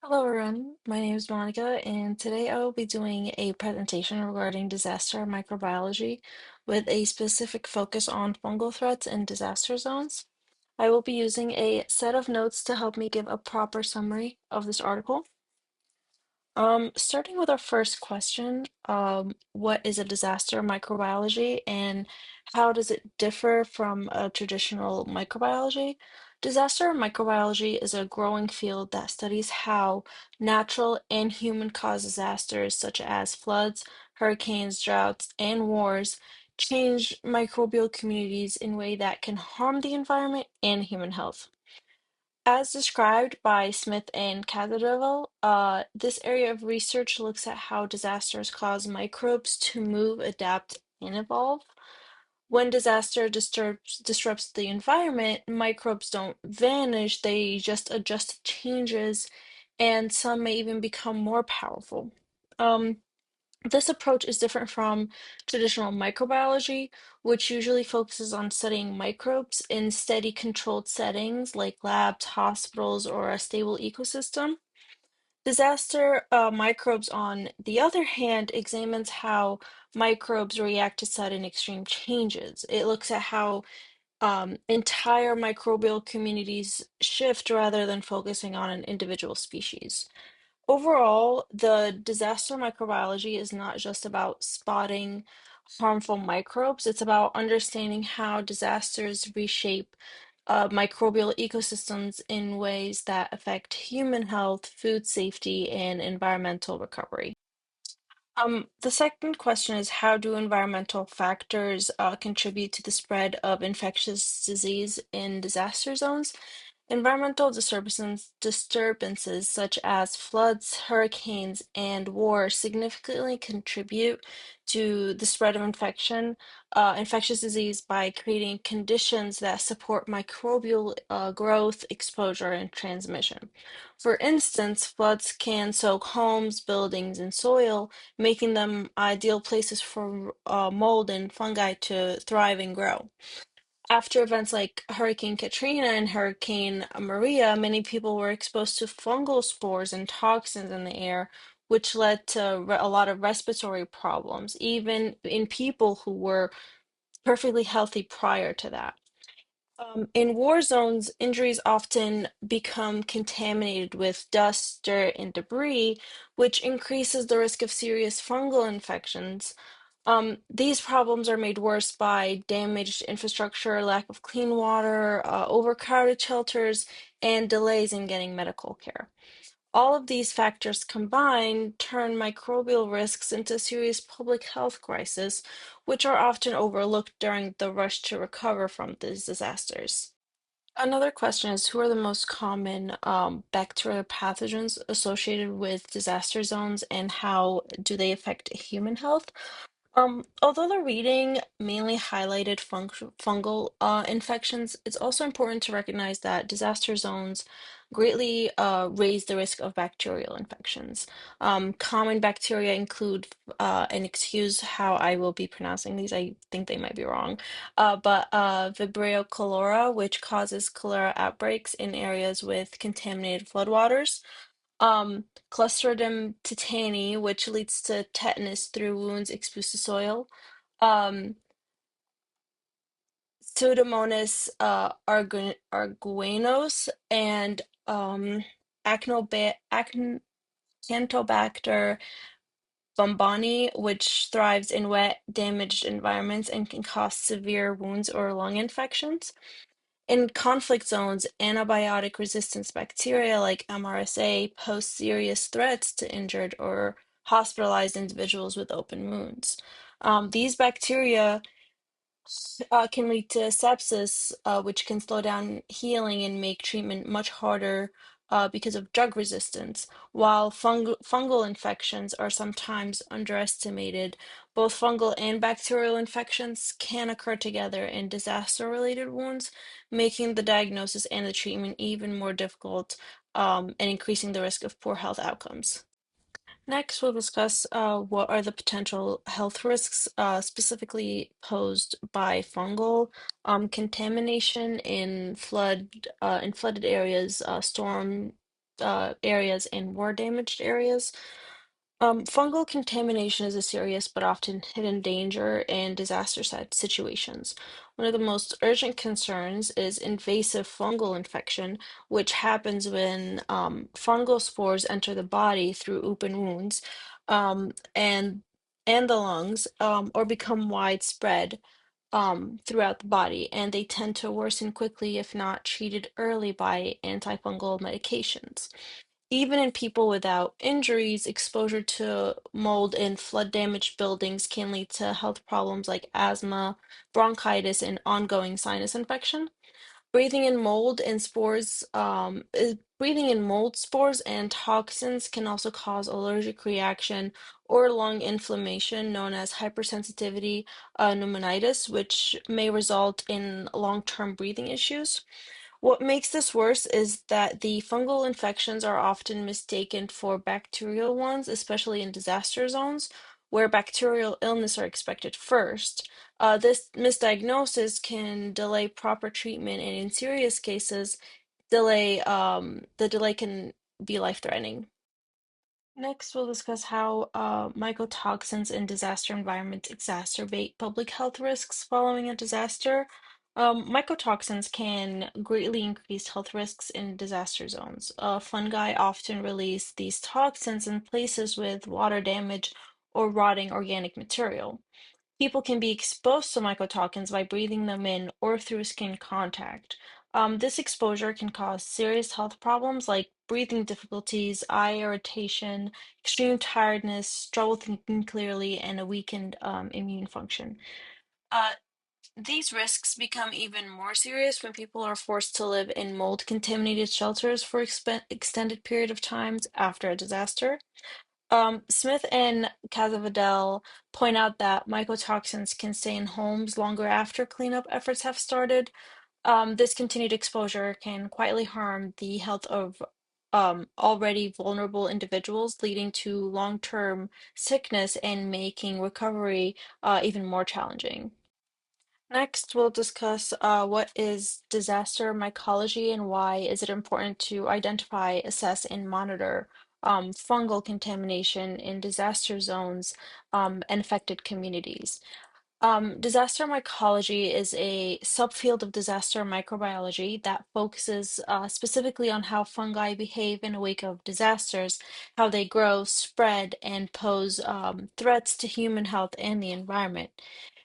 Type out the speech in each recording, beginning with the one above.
Hello, everyone. My name is Monica, and today I will be doing a presentation regarding disaster microbiology with a specific focus on fungal threats in disaster zones. I will be using a set of notes to help me give a proper summary of this article. Starting with our first question, what is a disaster microbiology and how does it differ from a traditional microbiology? Disaster microbiology is a growing field that studies how natural and human-caused disasters such as floods, hurricanes, droughts, and wars change microbial communities in a way that can harm the environment and human health. As described by Smith and Caderdevil, this area of research looks at how disasters cause microbes to move, adapt, and evolve. When disrupts the environment, microbes don't vanish, they just adjust to changes, and some may even become more powerful. Um, this approach is different from traditional microbiology, which usually focuses on studying microbes in steady controlled settings like labs, hospitals, or a stable ecosystem. Disaster microbes, on the other hand, examines how microbes react to sudden extreme changes. It looks at how entire microbial communities shift rather than focusing on an individual species. Overall, the disaster microbiology is not just about spotting harmful microbes, it's about understanding how disasters reshape microbial ecosystems in ways that affect human health, food safety, and environmental recovery. The second question is, how do environmental factors contribute to the spread of infectious disease in disaster zones? Environmental disturbances such as floods, hurricanes, and war significantly contribute to the spread of infectious disease by creating conditions that support microbial growth, exposure, and transmission. For instance, floods can soak homes, buildings, and soil, making them ideal places for mold and fungi to thrive and grow. After events like Hurricane Katrina and Hurricane Maria, many people were exposed to fungal spores and toxins in the air, which led to a lot of respiratory problems, even in people who were perfectly healthy prior to that. In war zones, injuries often become contaminated with dust, dirt, and debris, which increases the risk of serious fungal infections. These problems are made worse by damaged infrastructure, lack of clean water, overcrowded shelters, and delays in getting medical care. All of these factors combined turn microbial risks into a serious public health crisis, which are often overlooked during the rush to recover from these disasters. Another question is, who are the most common bacterial pathogens associated with disaster zones and how do they affect human health? Although the reading mainly highlighted fungal infections, it's also important to recognize that disaster zones greatly raise the risk of bacterial infections. Common bacteria include, and excuse how I will be pronouncing these, I think they might be wrong, but Vibrio cholera, which causes cholera outbreaks in areas with contaminated floodwaters. Clostridium tetani, which leads to tetanus through wounds exposed to soil. Um, Pseudomonas arguenos and Acantobacter bombani, which thrives in wet, damaged environments and can cause severe wounds or lung infections. In conflict zones, antibiotic resistance bacteria like MRSA pose serious threats to injured or hospitalized individuals with open wounds. These bacteria can lead to sepsis, which can slow down healing and make treatment much harder because of drug resistance. While fungal infections are sometimes underestimated, both fungal and bacterial infections can occur together in disaster-related wounds, making the diagnosis and the treatment even more difficult, and increasing the risk of poor health outcomes. Next, we'll discuss what are the potential health risks specifically posed by fungal contamination in flooded areas, storm areas and war damaged areas. Fungal contamination is a serious but often hidden danger in disaster situations. One of the most urgent concerns is invasive fungal infection, which happens when fungal spores enter the body through open wounds um, and and the lungs, or become widespread throughout the body, and they tend to worsen quickly if not treated early by antifungal medications. Even in people without injuries, exposure to mold in flood damaged buildings can lead to health problems like asthma, bronchitis, and ongoing sinus infection. Breathing in mold spores and toxins can also cause allergic reaction or lung inflammation known as hypersensitivity pneumonitis, which may result in long-term breathing issues. What makes this worse is that the fungal infections are often mistaken for bacterial ones, especially in disaster zones, where bacterial illness are expected first. This misdiagnosis can delay proper treatment, and in serious cases, the delay can be life-threatening. Next, we'll discuss how mycotoxins in disaster environments exacerbate public health risks following a disaster. Mycotoxins can greatly increase health risks in disaster zones. Fungi often release these toxins in places with water damage or rotting organic material. People can be exposed to mycotoxins by breathing them in or through skin contact. This exposure can cause serious health problems like breathing difficulties, eye irritation, extreme tiredness, trouble thinking clearly, and a weakened immune function. Uh, these risks become even more serious when people are forced to live in mold-contaminated shelters for extended period of times after a disaster. Smith and Casavadel point out that mycotoxins can stay in homes longer after cleanup efforts have started. This continued exposure can quietly harm the health of already vulnerable individuals, leading to long-term sickness and making recovery even more challenging. Next, we'll discuss what is disaster mycology and why is it important to identify, assess, and monitor fungal contamination in disaster zones and affected communities. Disaster mycology is a subfield of disaster microbiology that focuses specifically on how fungi behave in the wake of disasters, how they grow, spread, and pose threats to human health and the environment.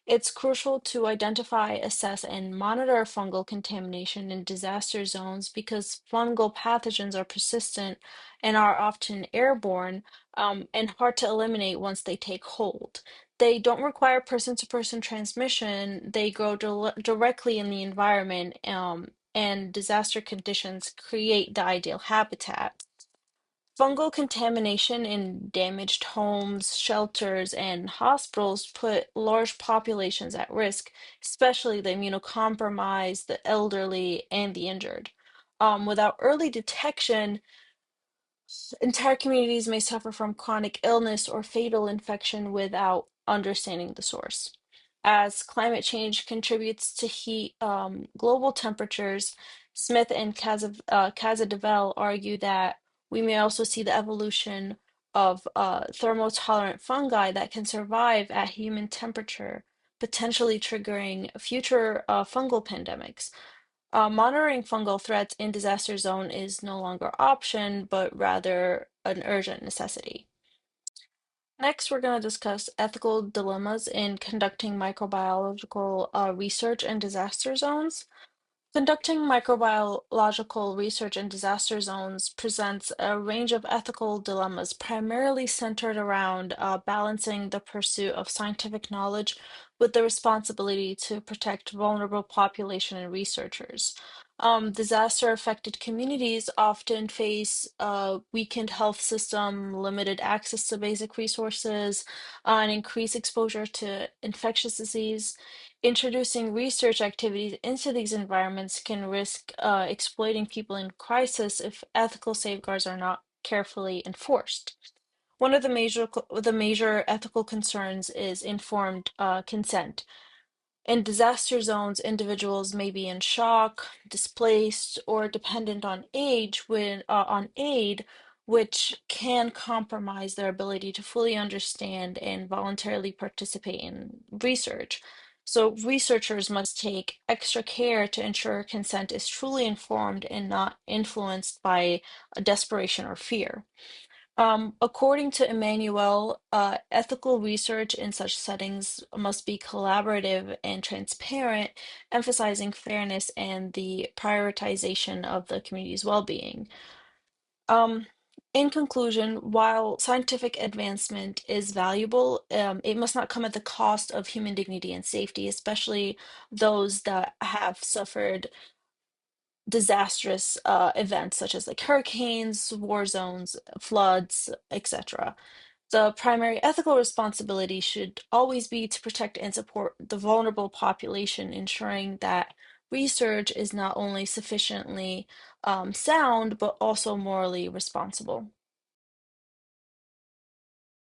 It's crucial to identify, assess, and monitor fungal contamination in disaster zones because fungal pathogens are persistent and are often airborne and hard to eliminate once they take hold. They don't require person-to-person transmission. They grow directly in the environment, and disaster conditions create the ideal habitat. Fungal contamination in damaged homes, shelters, and hospitals put large populations at risk, especially the immunocompromised, the elderly, and the injured. Without early detection, entire communities may suffer from chronic illness or fatal infection without understanding the source. As climate change contributes to heat global temperatures, Smith and Casadevel argue that we may also see the evolution of thermotolerant fungi that can survive at human temperature, potentially triggering future fungal pandemics. Monitoring fungal threats in disaster zone is no longer option, but rather an urgent necessity. Next, we're going to discuss ethical dilemmas in conducting microbiological research in disaster zones. Conducting microbiological research in disaster zones presents a range of ethical dilemmas, primarily centered around balancing the pursuit of scientific knowledge with the responsibility to protect vulnerable population and researchers. Disaster-affected communities often face a weakened health system, limited access to basic resources, and increased exposure to infectious disease. Introducing research activities into these environments can risk exploiting people in crisis if ethical safeguards are not carefully enforced. One of the major ethical concerns is informed consent. In disaster zones, individuals may be in shock, displaced, or dependent on aid, which can compromise their ability to fully understand and voluntarily participate in research. So researchers must take extra care to ensure consent is truly informed and not influenced by desperation or fear. According to Emmanuel, ethical research in such settings must be collaborative and transparent, emphasizing fairness and the prioritization of the community's well-being. Um, in conclusion, while scientific advancement is valuable, it must not come at the cost of human dignity and safety, especially those that have suffered disastrous events such as like hurricanes, war zones, floods, etc. The primary ethical responsibility should always be to protect and support the vulnerable population, ensuring that research is not only sufficiently sound, but also morally responsible.